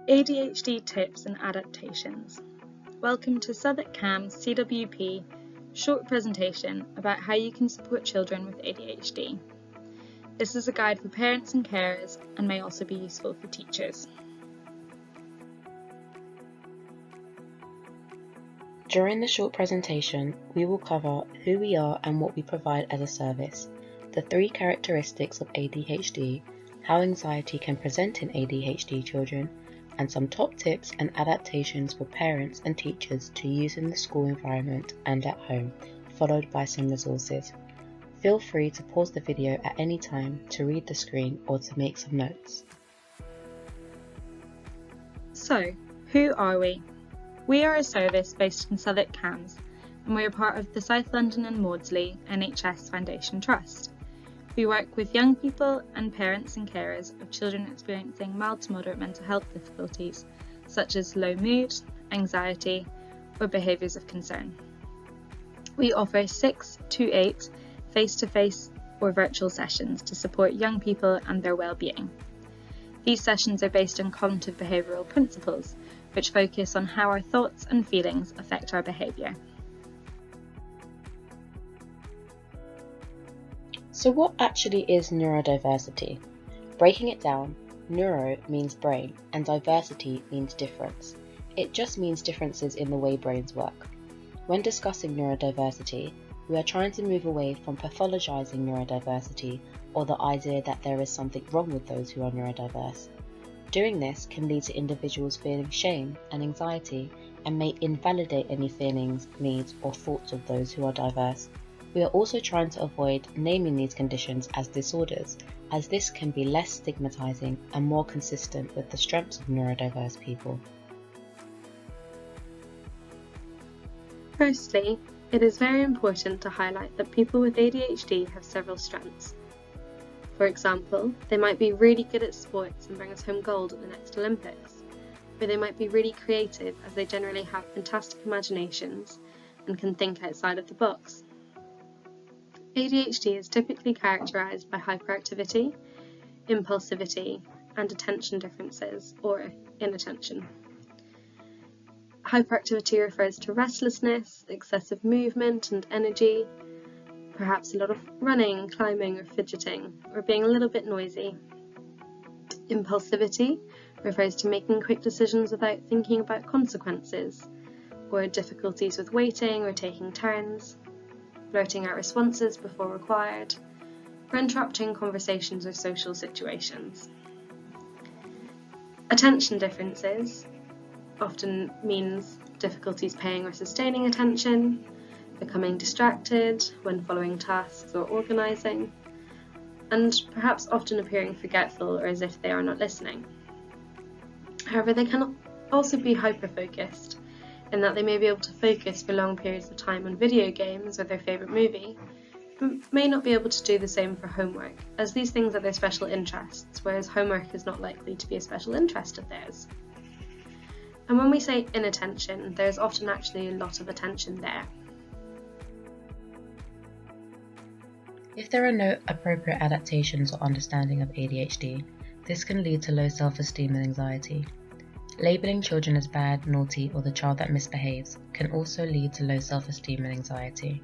ADHD Tips and Adaptations. Welcome to Southwark CAM's CWP short presentation about how you can support children with ADHD. This is a guide for parents and carers and may also be useful for teachers. During the short presentation, we will cover who we are and what we provide as a service, the 3 characteristics of ADHD, how anxiety can present in ADHD children, and some top tips and adaptations for parents and teachers to use in the school environment and at home, followed by some resources. Feel free to pause the video at any time to read the screen or to make some notes. So, who are we? We are a service based in Southwark CAMS, and we are part of the South London and Maudsley NHS Foundation Trust. We work with young people and parents and carers of children experiencing mild to moderate mental health difficulties, such as low mood, anxiety, or behaviours of concern. We offer 6 to 8 face-to-face or virtual sessions to support young people and their well-being. These sessions are based on cognitive behavioural principles, which focus on how our thoughts and feelings affect our behaviour. So what actually is neurodiversity? Breaking it down, neuro means brain and diversity means difference. It just means differences in the way brains work. When discussing neurodiversity, we are trying to move away from pathologizing neurodiversity or the idea that there is something wrong with those who are neurodiverse. Doing this can lead to individuals feeling shame and anxiety and may invalidate any feelings, needs, or thoughts of those who are diverse. We are also trying to avoid naming these conditions as disorders, as this can be less stigmatizing and more consistent with the strengths of neurodiverse people. Firstly, it is very important to highlight that people with ADHD have several strengths. For example, they might be really good at sports and bring us home gold at the next Olympics, or they might be really creative as they generally have fantastic imaginations and can think outside of the box. ADHD is typically characterised by hyperactivity, impulsivity, and attention differences, or inattention. Hyperactivity refers to restlessness, excessive movement and energy, perhaps a lot of running, climbing, or fidgeting, or being a little bit noisy. Impulsivity refers to making quick decisions without thinking about consequences, or difficulties with waiting or taking turns, blurting out responses before required, or interrupting conversations or social situations. Attention differences often means difficulties paying or sustaining attention, becoming distracted when following tasks or organising, and perhaps often appearing forgetful or as if they are not listening. However, they can also be hyper-focused, in that they may be able to focus for long periods of time on video games or their favourite movie, but may not be able to do the same for homework, as these things are their special interests, whereas homework is not likely to be a special interest of theirs. And when we say inattention, there's often actually a lot of attention there. If there are no appropriate adaptations or understanding of ADHD, this can lead to low self-esteem and anxiety. Labelling children as bad, naughty, or the child that misbehaves can also lead to low self-esteem and anxiety.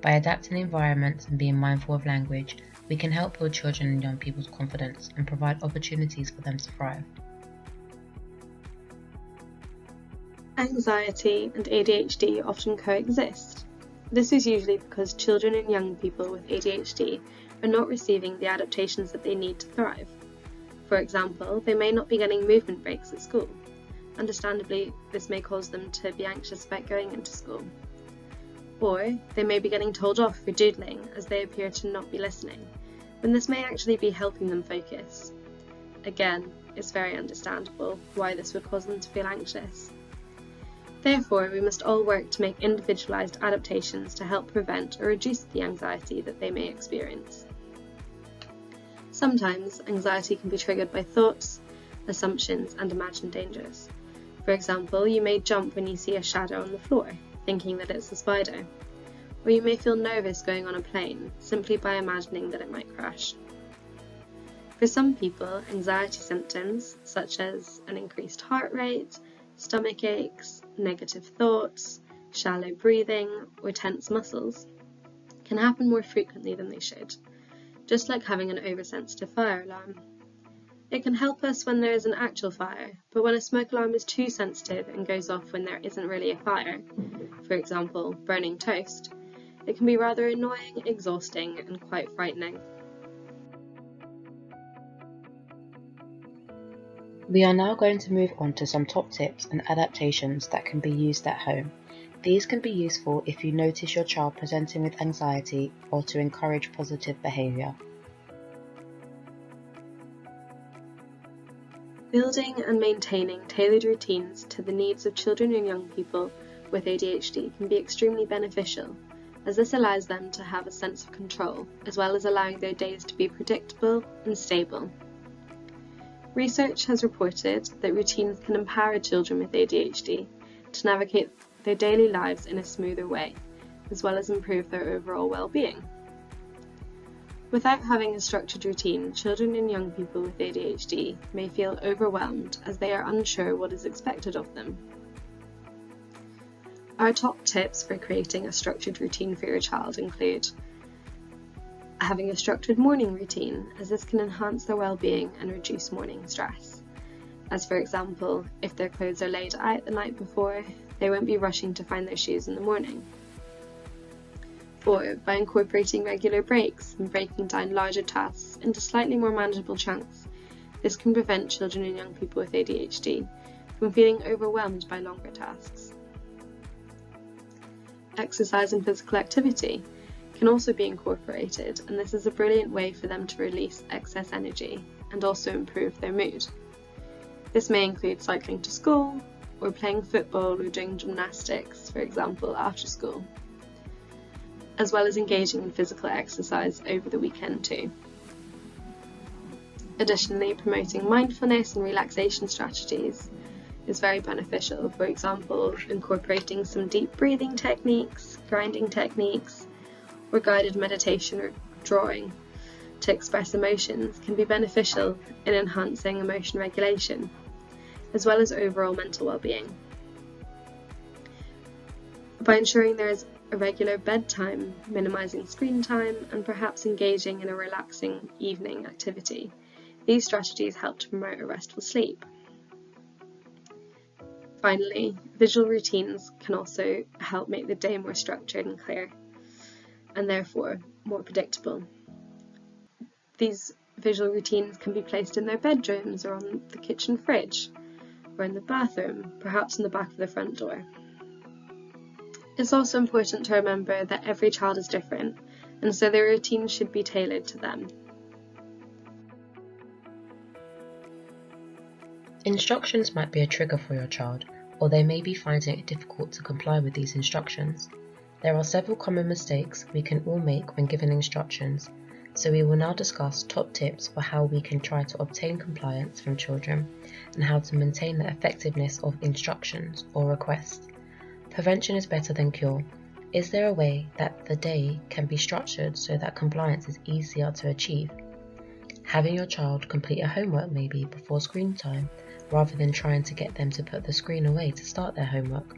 By adapting environments and being mindful of language, we can help build children and young people's confidence and provide opportunities for them to thrive. Anxiety and ADHD often coexist. This is usually because children and young people with ADHD are not receiving the adaptations that they need to thrive. For example, they may not be getting movement breaks at school. Understandably, this may cause them to be anxious about going into school. Or they may be getting told off for doodling as they appear to not be listening, when this may actually be helping them focus. Again, it's very understandable why this would cause them to feel anxious. Therefore, we must all work to make individualised adaptations to help prevent or reduce the anxiety that they may experience. Sometimes, anxiety can be triggered by thoughts, assumptions, and imagined dangers. For example, you may jump when you see a shadow on the floor, thinking that it's a spider. Or you may feel nervous going on a plane, simply by imagining that it might crash. For some people, anxiety symptoms, such as an increased heart rate, stomach aches, negative thoughts, shallow breathing, or tense muscles, can happen more frequently than they should, just like having an oversensitive fire alarm. It can help us when there is an actual fire, but when a smoke alarm is too sensitive and goes off when there isn't really a fire, for example, burning toast, it can be rather annoying, exhausting, and quite frightening. We are now going to move on to some top tips and adaptations that can be used at home. These can be useful if you notice your child presenting with anxiety or to encourage positive behaviour. Building and maintaining tailored routines to the needs of children and young people with ADHD can be extremely beneficial, as this allows them to have a sense of control, as well as allowing their days to be predictable and stable. Research has reported that routines can empower children with ADHD to navigate their daily lives in a smoother way, as well as improve their overall well-being. Without having a structured routine, children and young people with ADHD may feel overwhelmed as they are unsure what is expected of them. Our top tips for creating a structured routine for your child include having a structured morning routine, as this can enhance their well-being and reduce morning stress. As for example, if their clothes are laid out the night before, they won't be rushing to find their shoes in the morning. 4. By incorporating regular breaks and breaking down larger tasks into slightly more manageable chunks, this can prevent children and young people with ADHD from feeling overwhelmed by longer tasks. Exercise and physical activity can also be incorporated, and this is a brilliant way for them to release excess energy and also improve their mood. This may include cycling to school, or playing football or doing gymnastics, for example, after school, as well as engaging in physical exercise over the weekend too. Additionally, promoting mindfulness and relaxation strategies is very beneficial. For example, incorporating some deep breathing techniques, grounding techniques, or guided meditation or drawing to express emotions can be beneficial in enhancing emotion regulation, as well as overall mental well-being. By ensuring there is a regular bedtime, minimising screen time, and perhaps engaging in a relaxing evening activity, these strategies help to promote a restful sleep. Finally, visual routines can also help make the day more structured and clear, and therefore more predictable. These visual routines can be placed in their bedrooms or on the kitchen fridge, or in the bathroom, perhaps in the back of the front door. It's also important to remember that every child is different, and so their routines should be tailored to them. Instructions might be a trigger for your child, or they may be finding it difficult to comply with these instructions. There are several common mistakes we can all make when given instructions, so we will now discuss top tips for how we can try to obtain compliance from children and how to maintain the effectiveness of instructions or requests. Prevention is better than cure. Is there a way that the day can be structured so that compliance is easier to achieve? Having your child complete a homework maybe before screen time, rather than trying to get them to put the screen away to start their homework.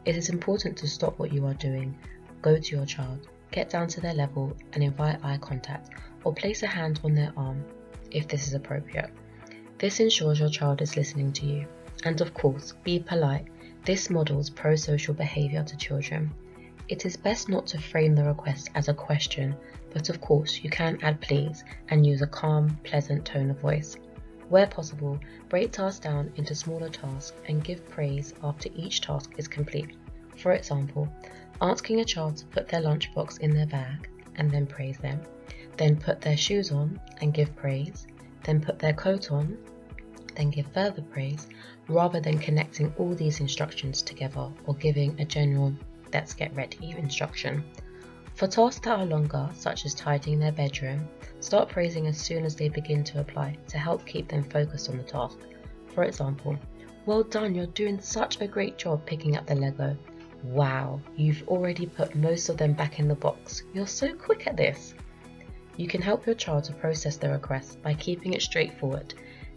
It is important to stop what you are doing, go to your child, get down to their level and invite eye contact or place a hand on their arm if this is appropriate. This ensures your child is listening to you. And of course, be polite. This models pro-social behaviour to children. It is best not to frame the request as a question, but of course you can add please and use a calm, pleasant tone of voice. Where possible, break tasks down into smaller tasks and give praise after each task is complete. For example, asking a child to put their lunchbox in their bag and then praise them, then put their shoes on and give praise, then put their coat on, then give further praise, rather than connecting all these instructions together or giving a general let's get ready instruction. For tasks that are longer, such as tidying their bedroom, start praising as soon as they begin to apply to help keep them focused on the task. For example, well done, you're doing such a great job picking up the Lego. Wow, you've already put most of them back in the box. You're so quick at this. You can help your child to process the request by keeping it straightforward.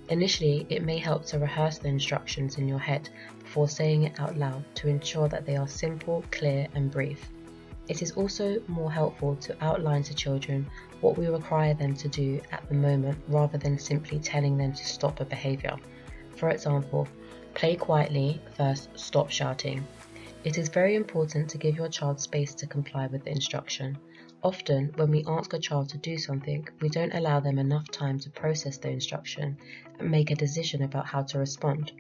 Initially, it may help to rehearse the instructions in your head before saying it out loud to ensure that they are simple, clear, and brief. It is also more helpful to outline to children what we require them to do at the moment rather than simply telling them to stop a behaviour. For example, play quietly, first stop shouting. It is very important to give your child space to comply with the instruction. Often, when we ask a child to do something, we don't allow them enough time to process the instruction and make a decision about how to respond.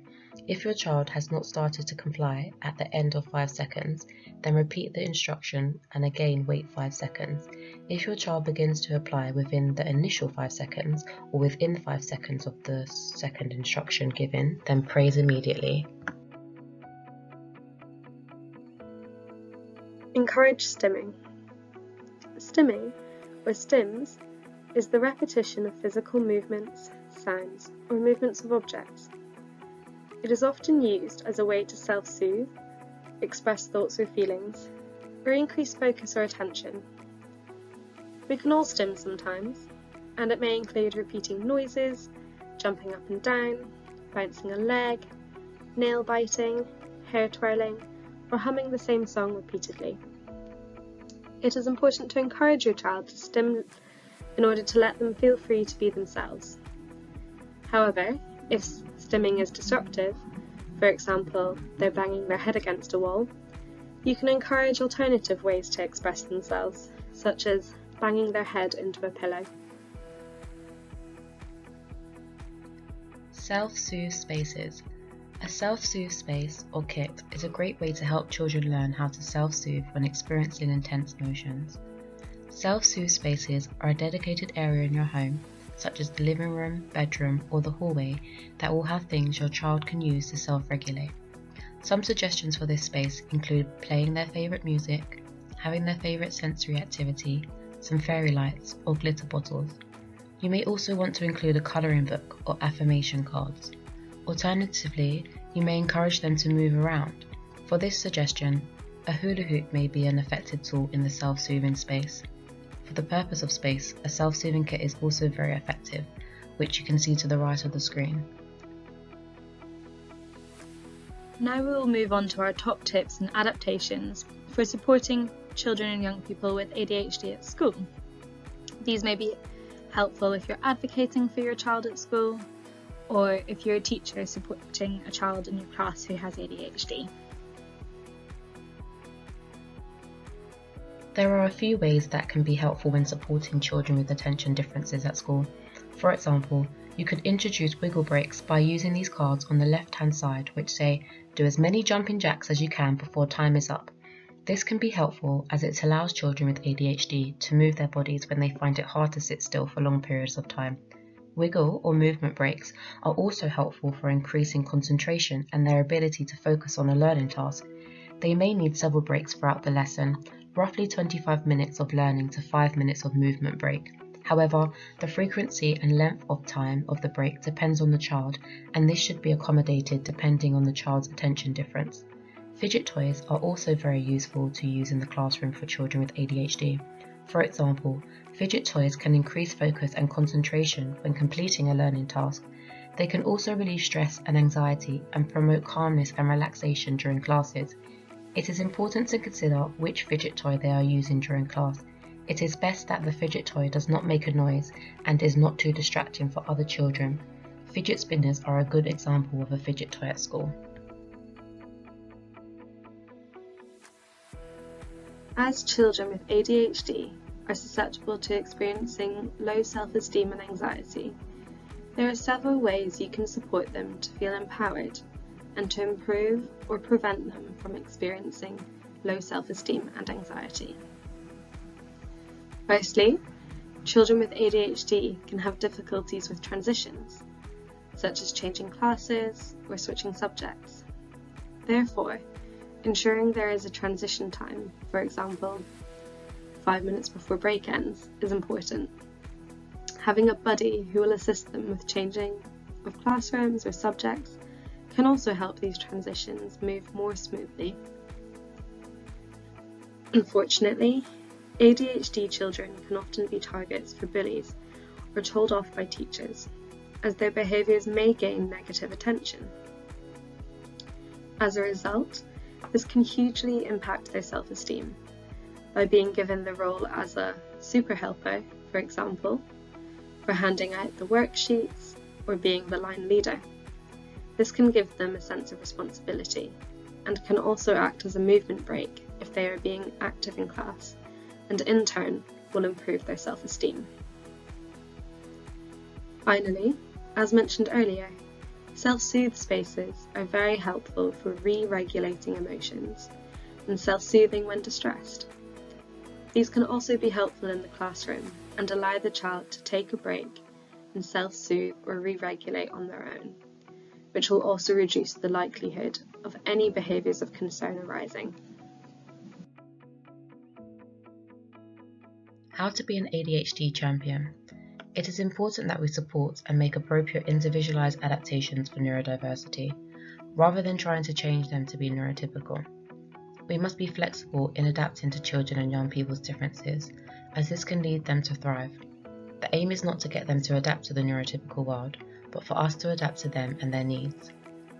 If your child has not started to comply at the end of 5 seconds, then repeat the instruction and again wait 5 seconds. If your child begins to apply within the initial 5 seconds or within 5 seconds of the second instruction given, then praise immediately. Encourage stimming. Stimming, or stims, is the repetition of physical movements, sounds, or movements of objects. It is often used as a way to self-soothe, express thoughts or feelings, or increase focus or attention. We can all stim sometimes, and it may include repeating noises, jumping up and down, bouncing a leg, nail biting, hair twirling, or humming the same song repeatedly. It is important to encourage your child to stim in order to let them feel free to be themselves. However, if stimming is disruptive, for example, they're banging their head against a wall, you can encourage alternative ways to express themselves, such as banging their head into a pillow. Self-soothe spaces. A self-soothe space, or kit, is a great way to help children learn how to self-soothe when experiencing intense emotions. Self-soothe spaces are a dedicated area in your home, such as the living room, bedroom, or the hallway, that will have things your child can use to self-regulate. Some suggestions for this space include playing their favourite music, having their favourite sensory activity, some fairy lights, or glitter bottles. You may also want to include a colouring book or affirmation cards. Alternatively, you may encourage them to move around. For this suggestion, a hula hoop may be an effective tool in the self-soothing space. For the purpose of space, a self-soothing kit is also very effective, which you can see to the right of the screen. Now we will move on to our top tips and adaptations for supporting children and young people with ADHD at school. These may be helpful if you're advocating for your child at school, or if you're a teacher supporting a child in your class who has ADHD. There are a few ways that can be helpful when supporting children with attention differences at school. For example, you could introduce wiggle breaks by using these cards on the left-hand side which say, "Do as many jumping jacks as you can before time is up." This can be helpful as it allows children with ADHD to move their bodies when they find it hard to sit still for long periods of time. Wiggle or movement breaks are also helpful for increasing concentration and their ability to focus on a learning task. They may need several breaks throughout the lesson, roughly 25 minutes of learning to 5 minutes of movement break. However, the frequency and length of time of the break depends on the child, and this should be accommodated depending on the child's attention difference. Fidget toys are also very useful to use in the classroom for children with ADHD. For example, fidget toys can increase focus and concentration when completing a learning task. They can also relieve stress and anxiety and promote calmness and relaxation during classes. It is important to consider which fidget toy they are using during class. It is best that the fidget toy does not make a noise and is not too distracting for other children. Fidget spinners are a good example of a fidget toy at school. As children with ADHD are susceptible to experiencing low self-esteem and anxiety, there are several ways you can support them to feel empowered and to improve or prevent them from experiencing low self-esteem and anxiety. Firstly, children with ADHD can have difficulties with transitions, such as changing classes or switching subjects. Therefore, ensuring there is a transition time, for example, 5 minutes before break ends, is important. Having a buddy who will assist them with changing of classrooms or subjects can also help these transitions move more smoothly. Unfortunately, ADHD children can often be targets for bullies or told off by teachers, as their behaviours may gain negative attention. As a result, this can hugely impact their self-esteem by being given the role as a super helper, for example, for handing out the worksheets or being the line leader. This can give them a sense of responsibility and can also act as a movement break if they are being active in class, and in turn will improve their self-esteem. Finally, as mentioned earlier, self-soothe spaces are very helpful for re-regulating emotions and self-soothing when distressed. These can also be helpful in the classroom and allow the child to take a break and self-soothe or re-regulate on their own, which will also reduce the likelihood of any behaviours of concern arising. How to be an ADHD champion. It is important that we support and make appropriate individualized adaptations for neurodiversity, rather than trying to change them to be neurotypical. We must be flexible in adapting to children and young people's differences, as this can lead them to thrive. The aim is not to get them to adapt to the neurotypical world, but for us to adapt to them and their needs.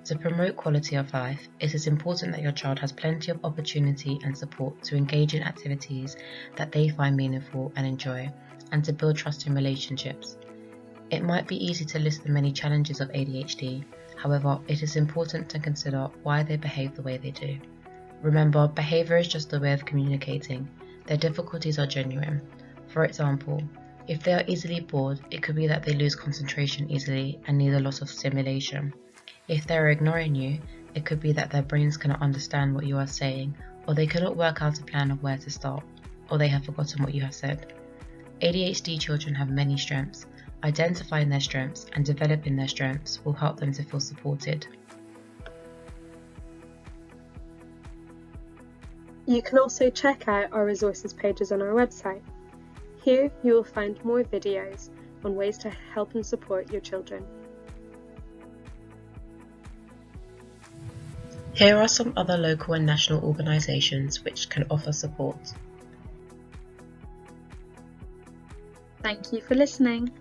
To promote quality of life, it is important that your child has plenty of opportunity and support to engage in activities that they find meaningful and enjoy, and to build trusting relationships. It might be easy to list the many challenges of ADHD, however, it is important to consider why they behave the way they do. Remember, behaviour is just a way of communicating. Their difficulties are genuine. For example, if they are easily bored, it could be that they lose concentration easily and need a lot of stimulation. If they are ignoring you, it could be that their brains cannot understand what you are saying, or they cannot work out a plan of where to start, or they have forgotten what you have said. ADHD children have many strengths. Identifying their strengths and developing their strengths will help them to feel supported. You can also check out our resources pages on our website. Here you will find more videos on ways to help and support your children. Here are some other local and national organisations which can offer support. Thank you for listening.